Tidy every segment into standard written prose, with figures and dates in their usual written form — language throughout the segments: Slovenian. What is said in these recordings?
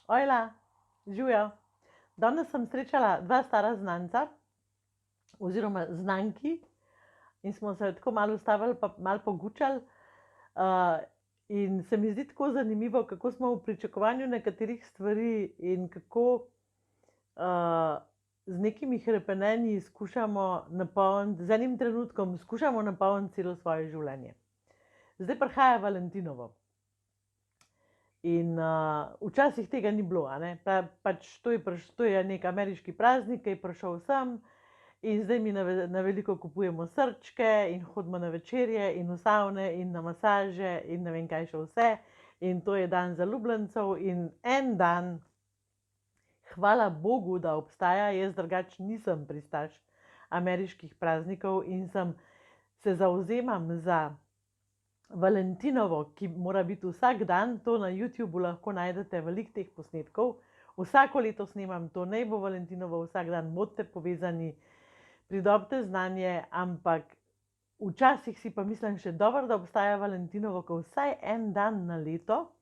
Ojla, živijo. Danes sem srečala dva stara znanca, oziroma znanki, in smo se tako malo ustavili, pa malo pogučali. In se mi zdi tako zanimivo, kako smo v pričakovanju nekaterih stvari in kako z nekimi hrepenenji skušamo napolniti, z enim trenutkom skušamo napolniti celo svoje življenje. Zdaj prihaja Valentinovo. In včasih tega ni bilo, pač to je nek ameriški praznik, ki je prišel sem, in zdaj mi na veliko kupujemo srčke in hodimo na večerje in v savne in na masaže in ne vem kaj še vse. In to je dan zaljubljencev in en dan, hvala Bogu, da obstaja, jaz drugače nisem pristaš ameriških praznikov in se zavzemam za Valentinovo, ki mora biti vsak dan. To na YouTubu lahko najdete veliko teh posnetkov. Vsako leto snemam to, naj bo Valentinovo vsak dan, bodite povezani, pridobite znanje, ampak včasih si pa mislim še dobro, da obstaja Valentinovo, ko vsaj en dan na leto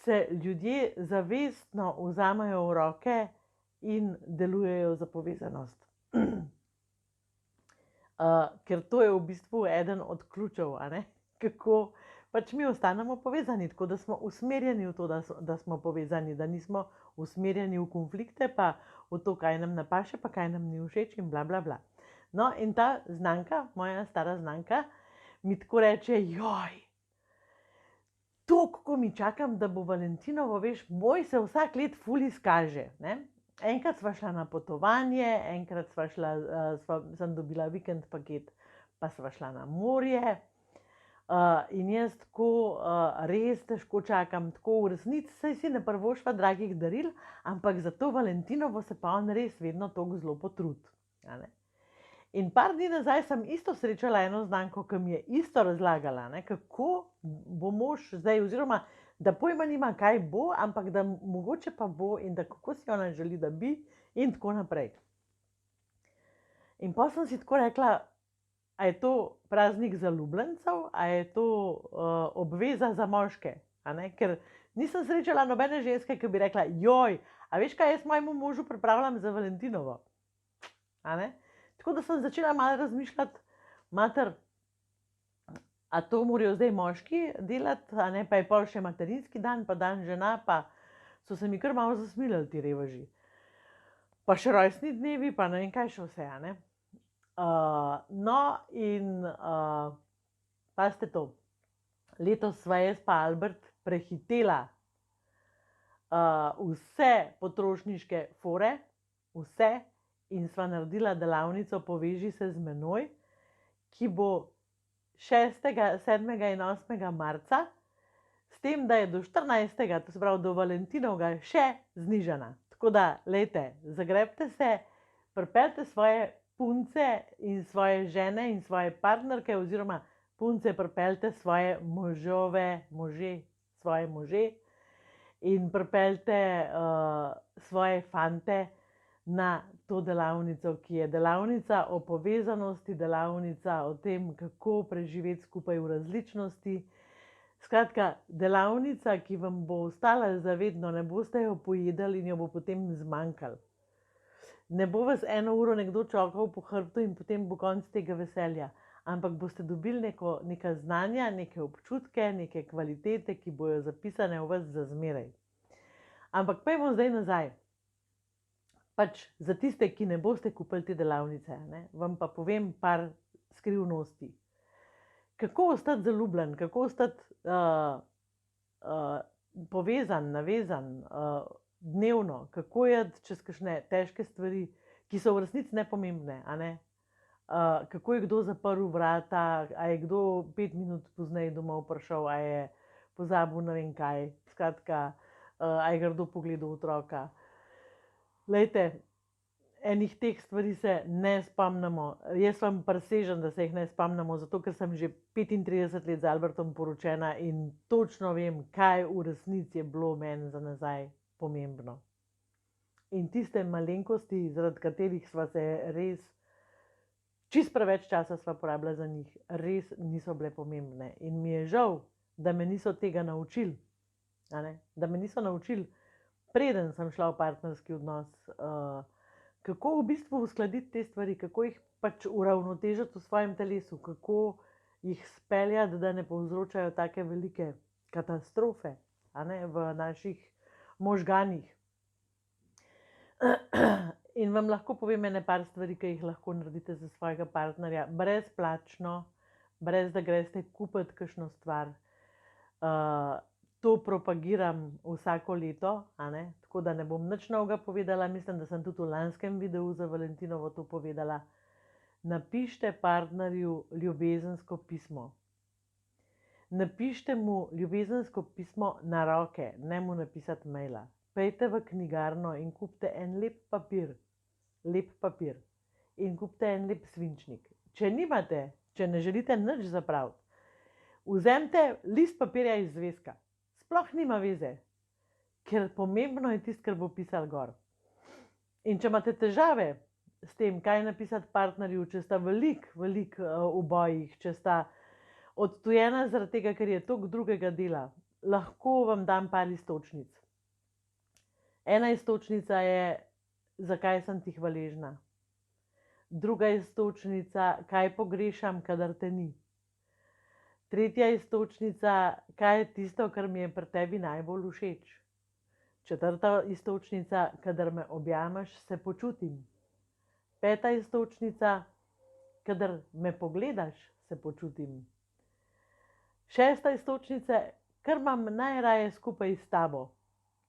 se ljudje zavestno vzamejo v roke in delujejo za povezanost. Ker to je v bistvu eden od ključev, kako pač mi ostanemo povezani, tako da smo usmerjeni v to, da smo povezani, da nismo usmerjeni v konflikte, pa v to, kaj nam napaše, pa kaj nam ni všeč in bla bla bla. No, in ta znanka, moja stara znanka, mi tako reče: joj, to, kako mi čakam, da bo Valentinovo, veš, moj se vsak let ful izkaže, ne? Enkrat sva šla na potovanje, enkrat sem dobila vikend paket, pa sva šla na morje. In jaz tako res težko čakam, tako v resnici, saj si ne privoščiva dragih daril, ampak za to Valentinovo se pa on res vedno tako zelo potrudi. In par dni nazaj sem isto srečala eno znanko, ki mi je isto razlagala, kako bo mož zdaj, oziroma da pojma nima, kaj bo, ampak da mogoče pa bo in da kako si ona želi, da bi in tako naprej. In pa sem si tako rekla, a je to praznik zaljubljencev, a je to obveza za moške, ker nisem srečala nobene ženske, ki bi rekla: joj, a veš kaj, jaz mojemu možu pripravljam za Valentinovo. Tako da sem začela malo razmišljati, mater, a to morajo zdaj moški delati, pa je pol še materinski dan, pa dan žena, pa so se mi kar malo zasmilili ti reveži. Pa še rojstni dnevi, pa ne vem kaj še vse, no, in pazite to, letos sva jaz pa Albert prehitela vse potrošniške fore, vse, in sva naredila delavnico Poveži se z menoj, ki bo 6., 7. in 8. marca, s tem, da je do 14., to se pravi do Valentinovega, še znižana. Tako da, lejte, zagrebte se, pripeljte svoje punce in svoje žene in svoje partnerke, oziroma punce pripeljte svoje svoje može in pripeljte svoje fante na to delavnico, ki je delavnica o povezanosti, delavnica o tem, kako preživeti skupaj v različnosti. Skratka, delavnica, ki vam bo ostala zavedno, ne boste jo pojedali in jo bo potem zmanjkalo. Ne bo vas 1 uro nekdo čakal po hrbtu in potem bo konc tega veselja, ampak boste dobili neka znanja, neke občutke, neke kvalitete, ki bojo zapisane v vas za zmeraj. Ampak pojmo zdaj nazaj. Pač za tiste, ki ne boste kupili te delavnice, vam pa povem par skrivnosti. Kako ostati zaljubljen, kako ostati povezan, navezan dnevno, kako iti čez kakšne težke stvari, ki so v resnici nepomembne, kako je kdo zaprl vrata, a je kdo 5 minut pozneje domov prišel, a je pozabil ne vem kaj, skratka, a je kdo pogledal otroka. Lejte, enih teh stvari se ne spomnimo. Jaz vam prisežem, da se jih ne spomnimo, zato ker sem že 35 let z Albertom poročena in točno vem, kaj v resnici je bilo meni za nazaj pomembno. In tiste malenkosti, zaradi katerih sva se res, čist preveč časa sva porabila za njih, res niso bile pomembne. In mi je žal, da me niso tega naučili. Da me niso naučili preden sem šla v partnerski odnos, kako v bistvu uskladiti te stvari, kako jih pač uravnotežiti v svojem telesu, kako jih speljati, da ne povzročajo take velike katastrofe, a ne, v naših možganih. In vam lahko povem ene par stvari, ki jih lahko naredite za svojega partnerja, brezplačno, brez da greste kupiti kakšno stvar. To propagiram vsako leto, a ne, tako da ne bom nič novega povedala, mislim, da sem tudi v lanskem videu za Valentinovo to povedala. Napište partnerju ljubezensko pismo. Napište mu ljubezensko pismo na roke, ne mu napisati maila. Pejte v knjigarno in kupite en lep papir in kupite en lep svinčnik. Če nimate, če ne želite nič zapraviti, vzemite list papirja iz zvezka. Sploh nima veze, ker pomembno je tisto, kar bo pisal gor. In če imate težave s tem, kaj napisati partnerju, če sta veliko v bojih, če sta odtujena zaradi tega, ker je toliko drugega dela, lahko vam dam par iztočnic. Ena iztočnica je, zakaj sem ti hvaležna. Druga iztočnica, kaj pogrešam, kadar te ni. Tretja iztočnica, kaj je tisto, kar mi je pri tebi najbolj všeč. Četrta iztočnica, kadar me objameš, se počutim. Peta iztočnica, kadar me pogledaš, se počutim. Šesta iztočnica, kar imam najraje skupaj s tabo.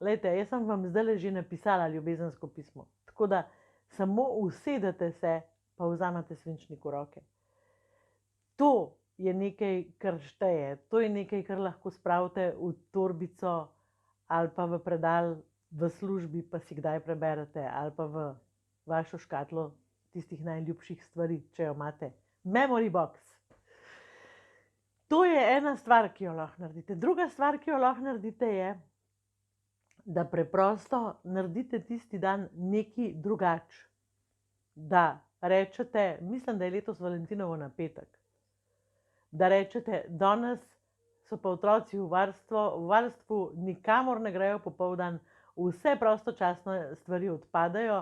Glejte, jaz sem vam zdaj že napisala ljubezensko pismo, tako da samo usedete se, pa vzamete svinčnik v roke. To je nekaj, kar šteje, to je nekaj, kar lahko spravite v torbico ali pa v predal v službi, pa si kdaj preberete, ali pa v vašo škatlo tistih najljubših stvari, če jo imate. Memory box. To je ena stvar, ki jo lahko naredite. Druga stvar, ki jo lahko naredite, je, da preprosto naredite tisti dan nekaj drugače. Da rečete, mislim, da je letos Valentinovo na petek, da rečete, danes so pa otroci v varstvu, nikamor ne grejo popoldan, vse prostočasne stvari odpadajo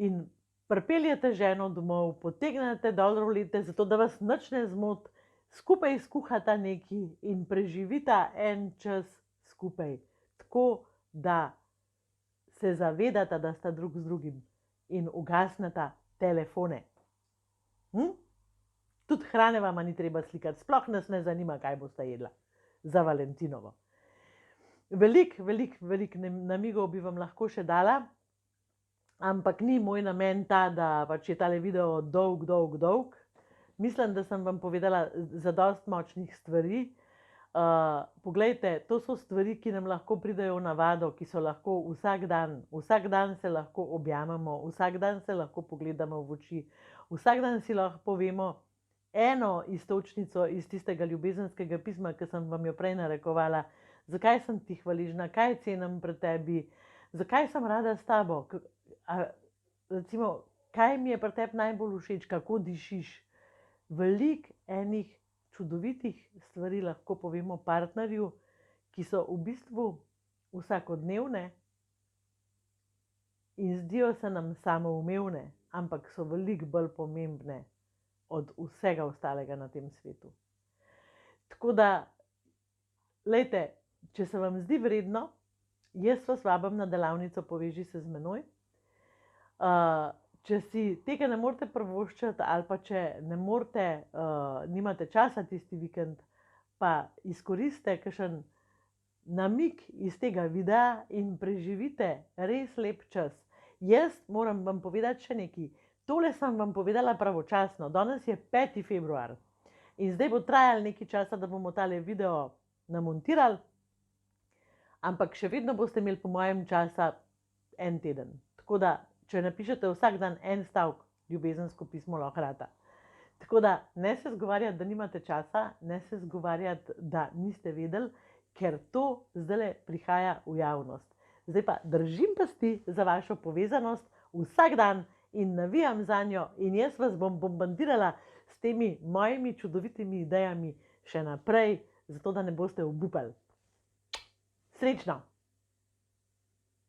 in pripeljete ženo domov, potegnete dol rolete, zato da vas nič ne zmoti, skupaj skuhata nekaj in preživita en čas skupaj. Tako da se zavedata, da sta drug z drugim in ugasneta telefone. Tudi hrane vama ni treba slikati, sploh nas ne zanima, kaj boste jedla za Valentinovo. Veliko namigov bi vam lahko še dala, ampak ni moj namen ta, da pač je tale video dolg. Mislim, da sem vam povedala zadosti močnih stvari. Poglejte, to so stvari, ki nam lahko pridejo v navado, ki so lahko vsak dan se lahko objamemo, vsak dan se lahko pogledamo v oči, vsak dan si lahko povemo eno iztočnico iz tistega ljubezenskega pisma, ki sem vam jo prej narekovala, zakaj sem ti hvaležna, kaj cenim pri tebi, zakaj sem rada s tabo, recimo, kaj mi je pri tebi najbolj všeč, kako dišiš. Veliko enih čudovitih stvari lahko povemo partnerju, ki so v bistvu vsakodnevne in zdijo se nam samoumevne, ampak so veliko bolj pomembne od vsega ostalega na tem svetu. Tako da, glejte, če se vam zdi vredno, jaz vas vabim na delavnico Poveži se z menoj. Če si tega ne morete privoščiti ali pa če ne morete, nimate časa tisti vikend, pa izkoristite kakšen namig iz tega videa in preživite res lep čas. Jaz moram vam povedati še nekaj. Tole sem vam povedala pravočasno. Danes je 5. februar in zdaj bo trajalo nekaj časa, da bomo tale video namontirali, ampak še vedno boste imeli po mojem časa en teden. Tako da, če napišete vsak dan en stavek, ljubezensko pismo lahko rata. Tako da ne se zgovarjati, da nimate časa, ne se zgovarjati, da niste vedeli, ker to zdaj prihaja v javnost. Zdaj pa držim pesti za vašo povezanost vsak dan in navijam za njo in jaz vas bom bombardirala s temi mojimi čudovitimi idejami še naprej, zato da ne boste obupali. Srečno!